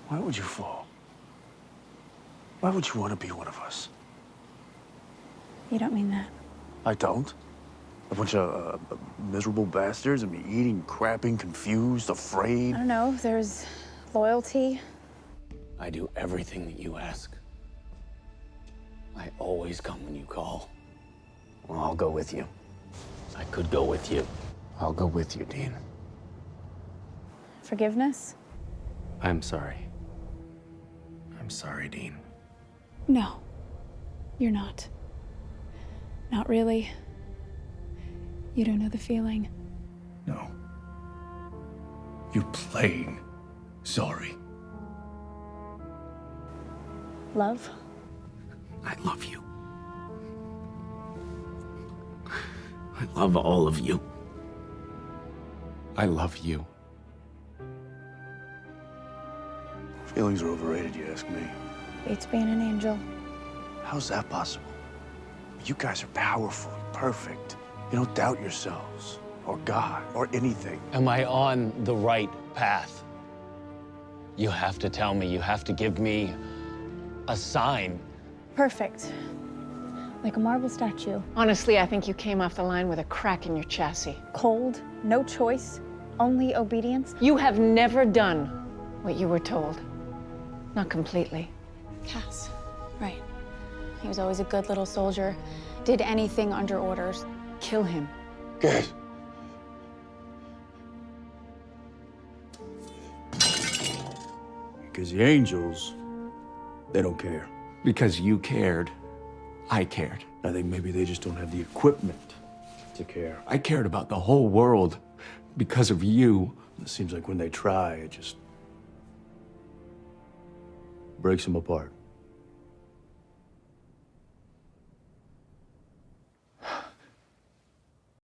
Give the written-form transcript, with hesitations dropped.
Why would you fall? Why would you want to be one of us? You don't mean that. I don't. A bunch of miserable bastards and me eating, crapping, confused, afraid. I don't know. There's loyalty. I do everything that you ask. I always come when you call. Well, I'll go with you. I could go with you. I'll go with you, Dean. Forgiveness? I'm sorry. I'm sorry, Dean. No, you're not. Not really. You don't know the feeling. No. You're playing sorry. Love? I love you. I love all of you. I love you. Feelings are overrated, you ask me. Beats being an angel. How's that possible? You guys are powerful, perfect. You don't doubt yourselves, or God, or anything. Am I on the right path? You have to tell me. You have to give me a sign. Perfect. Like a marble statue. Honestly, I think you came off the line with a crack in your chassis. Cold, no choice, only obedience. You have never done what you were told. Not completely. Cass, right. He was always a good little soldier. Did anything under orders. Kill him. Good. Because the angels, they don't care. Because you cared, I cared. I think maybe they just don't have the equipment to care. I cared about the whole world because of you. It seems like when they try, it just breaks them apart.